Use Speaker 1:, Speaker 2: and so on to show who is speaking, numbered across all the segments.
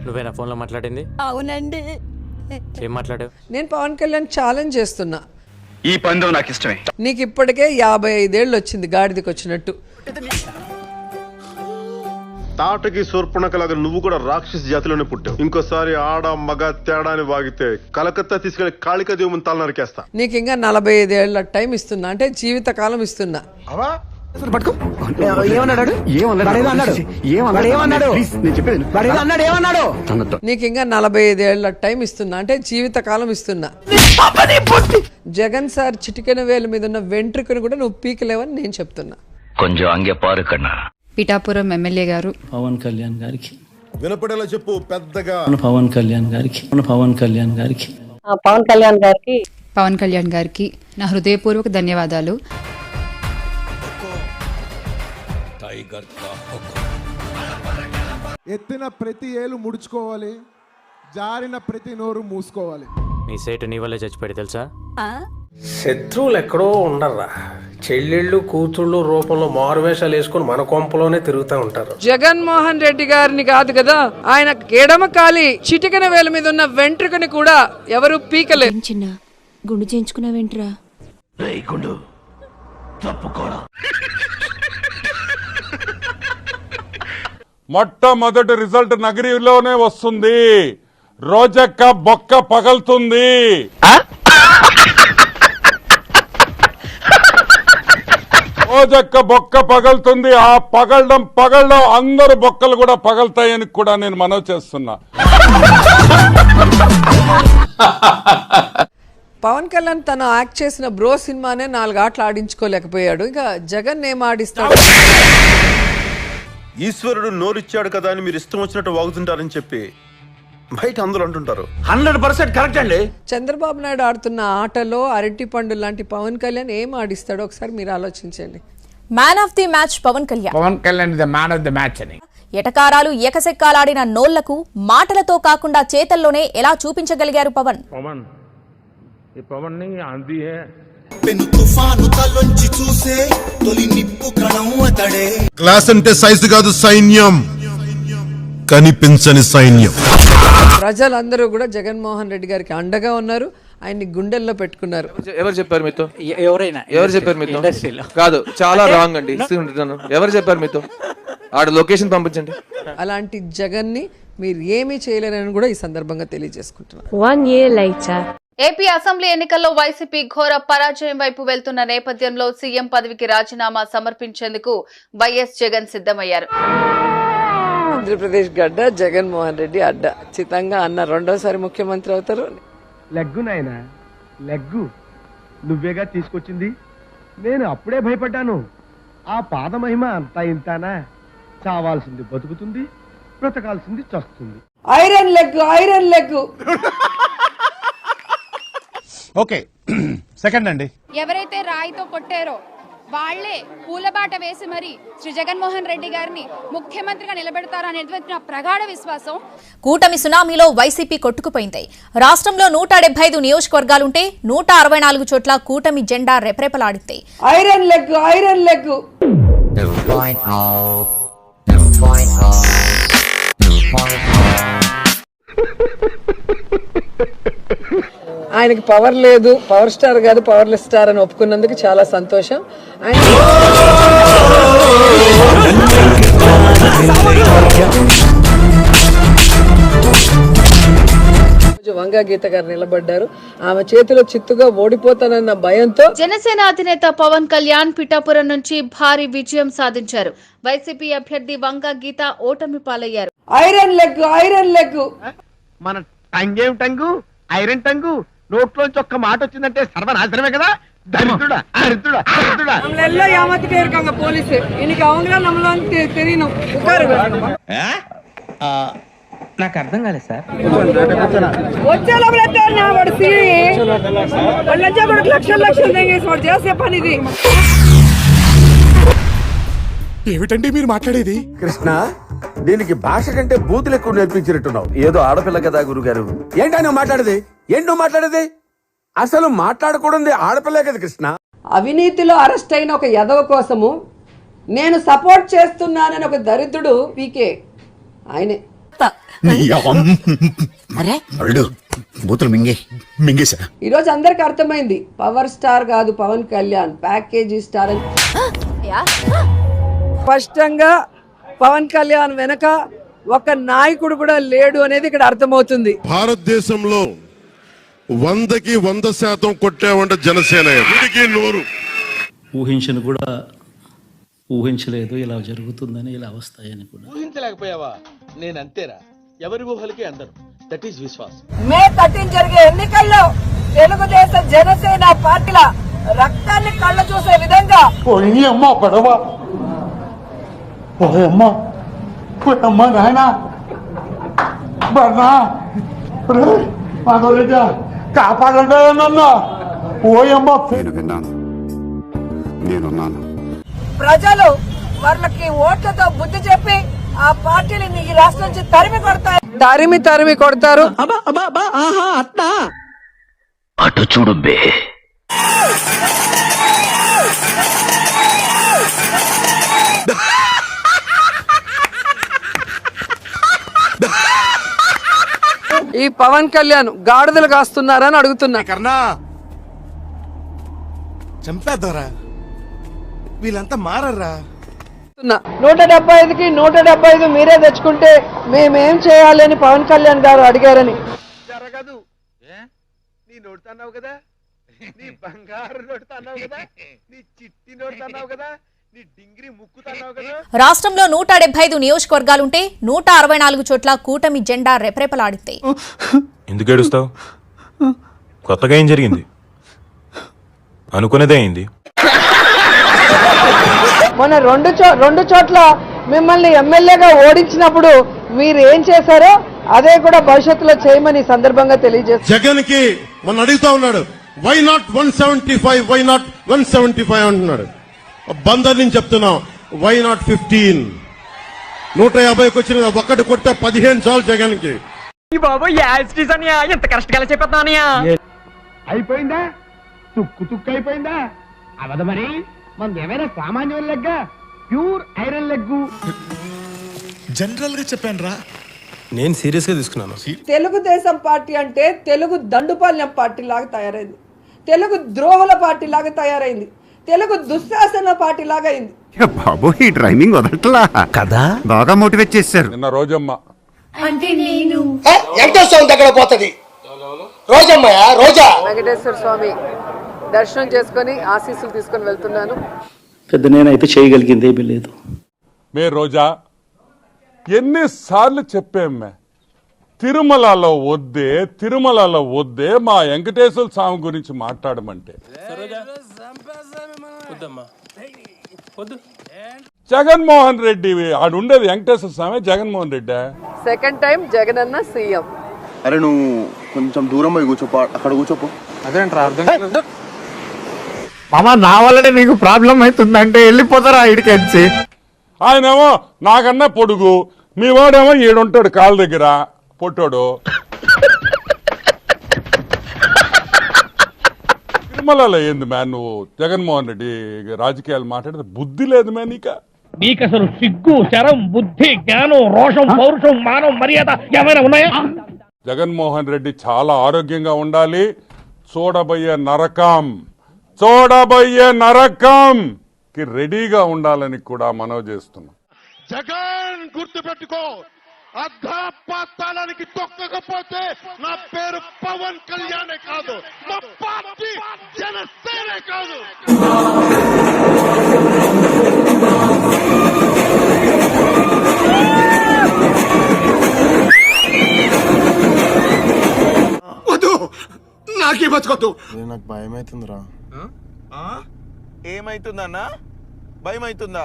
Speaker 1: నువ్వేనా ఫోన్లో మాట్లాడింది?
Speaker 2: అవునండి.
Speaker 1: ఏం మాట్లాడావు?
Speaker 3: నేను పవన్ కళ్యాణ్ ఛాలెంజ్ చేస్తున్నా.
Speaker 4: ఈ పందెం నాకు ఇష్టమే.
Speaker 3: నీకు ఇప్పటికే 55 ఏళ్ళు వచ్చింది గాడిదకి వచ్చినట్టు.
Speaker 5: తాటకి శూర్పణఖలాగా నువ్వు కూడా రాక్షస జాతిలోనే పుట్టావు. ఇంకోసారి ఆడ మగ తేడాని వాగితే కలకత్తా తీసుకెళ్లి కాళికాదేవుని తల నరికేస్తా.
Speaker 3: నీకు ఇంకా 45 ఏళ్ల టైం ఇస్తున్నా, అంటే జీవితకాలం ఇస్తున్నా. నీకు ఇంకా 45 ఏళ్ల టైం ఇస్తున్నా, అంటే జీవితకాలం ఇస్తున్నా. జగన్ సార్ చిటికెన వేలు మీద ఉన్న వెంట్రుకను కూడా నువ్వు పీకలేవని నేను చెప్తున్నా.
Speaker 4: కొంచెం అంగే పారు కన్నా.
Speaker 6: పిఠాపురం ఎమ్మెల్యే గారు
Speaker 7: పవన్ కళ్యాణ్ గారికి
Speaker 5: వినపడేలా చెప్పు పెద్దగా.
Speaker 7: పవన్ కళ్యాణ్ గారికి
Speaker 6: పవన్ కళ్యాణ్ గారికి నా హృదయపూర్వక ధన్యవాదాలు.
Speaker 8: ఎత్తిన ప్రతి ఏలు ముడుచుకోవాలి, జారిన ప్రతి నోరు మూసుకోవాలి.
Speaker 1: మీ సేటు నీ వల్లే చచ్చిపోయాడు తెలుసా?
Speaker 9: శత్రువులు ఎక్కడో ఉండర్రా, చెల్లెళ్ళు కూతుళ్ళు రూపంలో మారువేషాలు వేసుకుని మన కొంపలోనే తిరుగుతూ ఉంటారు.
Speaker 3: జగన్మోహన్ రెడ్డి గారిని కాదు కదా, ఆయన ఎడమ కాలి చిటికెన వేల మీద ఉన్న వెంట్రుకని కూడా ఎవరు పీకలేదు.
Speaker 2: చిన్న గుండు చేయించుకున్నావేంట్రా?
Speaker 10: మొట్టమొదటి రిజల్ట్ నగరిలోనే వస్తుంది. రోజక్క బొక్క పగలుతుంది. రోజక్క బొక్క పగలుతుంది. ఆ పగలడం అందరు బొక్కలు కూడా పగలుతాయని కూడా నేను మనవి చేస్తున్నా.
Speaker 3: పవన్ కళ్యాణ్ తను యాక్ట్ చేసిన బ్రో సినిమానే 4 ఆటలు ఆడించుకోలేకపోయాడు. ఇక జగన్ ఏం ఆడిస్తాడు?
Speaker 5: ఈశ్వరుడు నోరిచ్చాడు కదా అని మీరు ఇష్టం వచ్చినట్టు వాగుతుంటారని చెప్పి బయట అందరూ అంటుంటారు.
Speaker 4: 100% కరెక్ట్ అండి.
Speaker 3: చంద్రబాబు నాయుడు ఆడుతున్న ఆటలో అరటి పండు లాంటి పవన్ కళ్యాణ్ ఏం ఆడిస్తాడో ఒకసారి మీరు ఆలోచించండి.
Speaker 2: Man of the match Pawan Kalyan.
Speaker 7: Pawan Kalyan the man of the match అని
Speaker 2: ఎటకారాలు ఏకసెక్కాలాడిన నోళ్లకు మాటలతో కాకుండా చేతల్లోనే ఎలా చూపించగలిగారు పవన్.
Speaker 5: క్లాస్ అంటే సైజు కాదు, సైన్యం. కనిపించని సైన్యం.
Speaker 3: ప్రజలందరూ కూడా జగన్మోహన్ రెడ్డి గారికి అండగా ఉన్నారు, ఆయన్ని గుండెల్లో పెట్టుకున్నారు.
Speaker 9: ఎవరు చెప్పారు మీతో? ఎవరు చెప్పారు మీతో? కాదు, చాలా రాంగ్ అండి. ఎవరు చెప్పారు మీతో? ఆడ లొకేషన్ పంపించండి.
Speaker 3: అలాంటి జగన్ని మీరు ఏమీ చేయలేరని కూడా ఈ సందర్భంగా తెలియజేసుకుంటున్నారు.
Speaker 2: 1 year later.
Speaker 11: ఏపీ అసెంబ్లీ ఎన్నికల్లో వైసీపీ ఘోర పరాజయం వైపు వెళ్తున్న నేపథ్యంలో సీఎం పదవికి రాజీనామా సమర్పించేందుకు వైఎస్ జగన్ సిద్ధమయ్యారు.
Speaker 3: ఆంధ్రప్రదేశ్ గడ్డ జగన్మోహన్ రెడ్డి అడ్డ. ఖచ్చితంగా అన్న రెండోసారి ముఖ్యమంత్రి అవుతారు.
Speaker 8: లెగ్గు నాయనా లెగ్గు, నువ్వేగా తీసుకొచ్చింది. నేను అప్పుడే భయపడ్డాను. ఆ పాద మహిమ అంతా ఇంతానా? చావాల్సింది బతుకుతుంది, బ్రతకాల్సింది చస్తుంది.
Speaker 3: Iron leg, iron leg.
Speaker 10: Okay, second అండి.
Speaker 11: ఎవరైతే రాయితో కొట్టారో వాళ్లే పూలబాట వేసి మరి శ్రీ జగన్మోహన్ రెడ్డి గారిని ముఖ్యమంత్రిగా నిలబెడతారనేటువంటి నా ప్రగాఢ విశ్వాసం.
Speaker 2: కూటమి సునామీలో వైసీపీ కొట్టుకుపోయింది. రాష్ట్రంలో 175 నియోజకవర్గాలుంటే 164 చోట్ల కూటమి జెండా రెపరెపలాడింది.
Speaker 3: Iron leg, iron leg. ఆయనకి పవర్ లేదు, పవర్ స్టార్ కాదు పవర్లెస్ స్టార్ అని ఒప్పుకున్నందుకు చాలా సంతోషం. వంగా గీత గారు నిలబడ్డారు. ఆమె చేతిలో చిత్తుగా ఓడిపోతానన్న భయంతో
Speaker 11: జనసేన అధినేత పవన్ కళ్యాణ్ పిఠాపురం నుంచి భారీ విజయం సాధించారు. వైసీపీ అభ్యర్థి వంగా గీత ఓటమి పాలయ్యారు.
Speaker 3: Iron leg, iron leg.
Speaker 8: మన టంగేం టంగు, ఐరన్ టంగు. నోట్లోంచి ఒక్క మాట వచ్చిందంటే సర్వనాశనమే కదా. దరిద్రుడా, దరిద్రుడా, దరిద్రుడా.
Speaker 3: நம்மளெல்லாம் ஏமாத்திட்டே இருக்காங்க போலீஸ். இன்னைக்கு அவங்கள நம்மளால தெரியணும்.
Speaker 7: నాకు అర్థం కాలేదు సార్.
Speaker 3: వచ్చే లోపల నా వడిసి వాళ్ళంతా కూడా లక్షలు దేంగేసి వాడు చేసే పని ఇది.
Speaker 10: ఏమిటండి మీరు మాట్లాడేది?
Speaker 4: కృష్ణ, దీనికి భాష కంటే బూతులు ఎక్కువ నేర్పించినట్టున్నావు. ఏదో ఆడపిల్ల కదా గురుగారు. ఏంటా నువ్వు మాట్లాడేది? ఏంటి నువ్వు మాట్లాడేది? అసలు మాట్లాడకూడదు ఆడపిల్లే కదా కృష్ణ.
Speaker 3: అవినీతిలో అరెస్ట్ అయిన ఒక యదవ కోసము నేను సపోర్ట్ చేస్తున్నానని ఒక దరిద్రుడు పీకే ఆయనే.
Speaker 12: అరే అల్లుడు బూతులు మింగేశా.
Speaker 3: ఈరోజు అందరికి అర్థమైంది, పవర్ స్టార్ కాదు పవన్ కళ్యాణ్, ప్యాకేజీ స్టార్ అని. స్పష్టంగా పవన్ కళ్యాణ్ వెనక ఒక నాయకుడు కూడా లేడు అనేది ఇక్కడ అర్థమవుతుంది.
Speaker 5: భారతదేశంలో 100కి 100% కొట్టామంటే జనసేన నోరు
Speaker 7: ఊహించను కూడా ఊహించలేదు ఇలా జరుగుతుందని, ఇలా వస్తాయని కూడా.
Speaker 8: ఊహించలేకపోయావా? నేను అంతేరా, ఎవరి ఊహలకి అందరు. దట్ ఈస్ విశ్వాసం.
Speaker 3: మే 13 జరిగే ఎన్నికల్లో తెలుగుదేశం జనసేన పార్టీల రక్తాన్ని కళ్ళ చూసే విధంగా ప్రజలు వాళ్ళకి ఓట్లతో బుద్ధి చెప్పి ఆ పార్టీని ఈ రాష్ట్రం నుంచి తరిమి కొడతారు.
Speaker 8: అటు చూడు బే.
Speaker 3: ఈ పవన్ కళ్యాణ్ గాడిదలు కాస్తున్నారని అడుగుతున్నా.
Speaker 8: కర్ణా చంపేద్దారా, వీళ్ళంతా మారరా.
Speaker 3: 175కి 175 మీరే తెచ్చుకుంటే మేమేం చేయాలి అని పవన్ కళ్యాణ్ గారు అడిగారని.
Speaker 8: జరగదు. నీ నోడుతున్నావు కదా, నీ బంగారు నోడుతున్నావు కదా, నీ చిట్టి నోడుతున్నావు కదా, నీ డింగ్రీ ముక్కుతున్నావు కదా.
Speaker 2: రాష్ట్రంలో 175 నియోజకవర్గాలుంటే 164 చోట్ల కూటమి జెండా రెపరెపలాడింది.
Speaker 10: ఎందుకు ఏడుస్తావు? కొత్తగా ఏం జరిగింది? అనుకునేదే అయింది.
Speaker 3: మొన్న రెండు చోట్ల మిమ్మల్ని ఎమ్మెల్యేగా ఓడించినప్పుడు మీరు ఏం చేశారో అదే కూడా భవిష్యత్తులో చేయమని సందర్భంగా తెలియజేస్తారు.
Speaker 5: జగన్ కి మొన్న అడుగుతా ఉన్నాడు, వై నాట్ 175, వై నాట్ 175 అంటున్నాడు. బందర్ నుంచి చెప్తున్నాం, వై నాట్ 15? 150కి వచ్చిన ఒక్కటి కొట్టే 15 చాలు జగన్ కి.
Speaker 8: ఎంత కష్టంగా చెప్పేస్తున్నానయ్యా. అయిపోయిందా? తుక్కు అయిపోయిందా? అవదు మరి. మనది ఏమైనా సామాన్యుల లెగ్గ, ప్యూర్ ఐరన్ లెగ్గు.
Speaker 10: జనరల్ గా చెప్పాను రా, నేను సీరియస్ గా తీసుకున్నాను.
Speaker 3: తెలుగుదేశం పార్టీ అంటే తెలుగు దండుపాల్యం పార్టీ లాగా తయారైంది, తెలుగు ద్రోహుల పార్టీ లాగా తయారైంది, తెలుగు దుశ్శాసన పార్టీ లాగా అయింది.
Speaker 12: బాబు ఈ డ్రైవింగ్ వదలట్లా కదా, బాగా మోటివేట్ చేశారు.
Speaker 10: నిన్న రోజమ్మ
Speaker 11: అంటే నేను
Speaker 8: దగ్గర పోతుంది రోజమ్మయ్య, రోజా.
Speaker 3: వెంకటేశ్వర స్వామి దర్శనం చేసుకొని ఆశీస్సులు తీసుకొని వెళ్తున్నాను.
Speaker 7: పెద్ద నేనైతే చేయగలిగింది ఏమీ లేదు.
Speaker 10: మే రోజా ఎన్నిసార్లు చెప్పామే, తిరుమలలో వద్దే మా వెంకటేశ్వర స్వామి గురించి మాట్లాడమంటే. జగన్మోహన్ రెడ్డి ఆడుండేది వెంకటేశ్వర స్వామి, జగన్మోహన్ రెడ్డి.
Speaker 3: సెకండ్ టైం జగన్ అన్న సీఎం.
Speaker 5: అరే నువ్వు కొంచెం దూరం పోయి కూర్చోపో, అక్కడ కూర్చోపో.
Speaker 9: అదేంట్రా అర్థం కాలేదు.
Speaker 8: మామ నా వల్లనే నీకు ప్రాబ్లం అవుతుందంటే వెళ్ళిపోతారా ఇడికెచ్చి.
Speaker 10: ఆయనేమో నాకన్నా పొడుగు, మీ వాడేమో ఈడుంటాడు కాళ్ళ దగ్గర పొట్టాడు. తిరుమలలో ఏంది మ్యాన్ నువ్వు జగన్మోహన్ రెడ్డి రాజకీయాలు మాట్లాడితే బుద్ధి లేదు మ్యాన్ నీకు.
Speaker 8: అసలు సిగ్గు, శరం, బుద్ధి, జ్ఞానం, రోషం, పౌరుషం, మానం, మర్యాద ఏమైనా ఉన్నాయా?
Speaker 10: జగన్మోహన్ రెడ్డి చాలా ఆరోగ్యంగా ఉండాలి. చూడబోయే నరకం కి రెడీగా ఉండాలని కూడా మనవి చేస్తున్నాం.
Speaker 5: జగన్ గుర్తు పెట్టుకో, అర్ధపాతాళానికి తొక్కకపోతే నా పేరు పవన్ కళ్యాణే కాదు, నా పార్టీ జనసేనే కాదు. వద్దు, నాకే బతుకొద్దు. నాకు భయం అవుతుందిరా. ఏమైతుందన్నా? భయం అవుతుందా?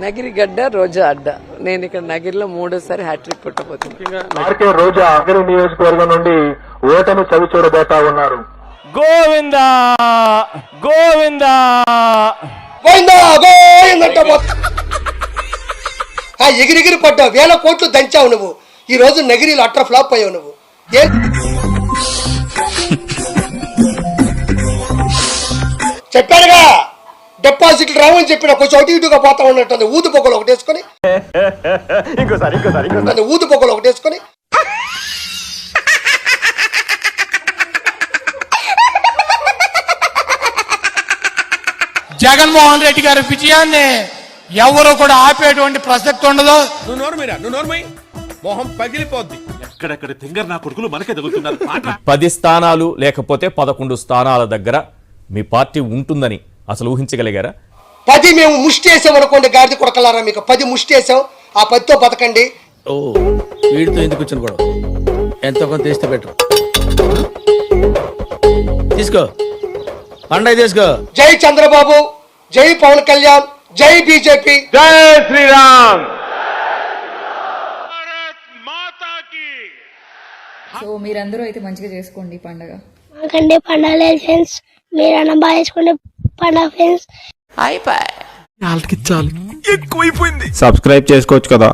Speaker 3: నగిరి గడ్డ రోజా అడ్డ. నేను ఇక్కడ నగిరిలో 3వ హ్యాట్రిక్ కొట్టబోతున్నాను.
Speaker 8: రోజా నగరి నియోజకవర్గం నుండి ఓటను చవి చూడబోతా ఉన్నారు.
Speaker 1: గోవిందా గోవిందా
Speaker 8: ఎగిరిగిరి పడ్డావు, 1000 కోట్లు దంచావు నువ్వు. ఈ రోజు నగిరిలో అట్ర ఫ్లాప్ అయ్యావు నువ్వు. చెప్పానుగా, డిపాజిట్లు రావని చెప్పిన కొంచెం అటు ఇటుగా పోతా ఉన్నట్టు ఊదు పొగలు ఒకటి వేసుకొని ఊదు పొగలు ఒకటి వేసుకొని
Speaker 1: జగన్మోహన్ రెడ్డి గారి విజయాన్ని ఎవరు కూడా ఆపేటువంటి ప్రసక్తి ఉండదు.
Speaker 8: మొహం పగిలిపోద్ది.
Speaker 10: ఎక్కడెక్కడ తింగర్ నా కొడుకులు మనకే తగులుతున్నారు
Speaker 1: 10 స్థానాలు లేకపోతే 11 స్థానాల దగ్గర మీ పార్టీ ఉంటుందని అసలు ఊహించగలిగారా?
Speaker 8: 10 మేము ముష్టి వేసాం అనుకోండి, గాడిద కొడకలారా, మీకు 10 ముష్టి వేసాం, ఆ 10తో బతకండి.
Speaker 9: ఓ వీడితో ఎందుకు వచ్చిన గొడవ? ఎంతో కొంత తీస్తే బెటర్. తీసుకో పండగ తీసుకో.
Speaker 8: జై చంద్రబాబు, జై పవన్ కళ్యాణ్, జై బీజేపీ,
Speaker 1: జై శ్రీరామ్.
Speaker 6: సో మీరందరూ అయితే మంచిగా చేసుకోండి పండగ.
Speaker 11: మాకంటే పండగ లేదు ఫ్రెండ్స్, మీరన్నా బాగా చేసుకోండి పండగ ఫ్రెండ్స్.
Speaker 12: సబ్స్క్రైబ్ చేసుకోవచ్చు కదా.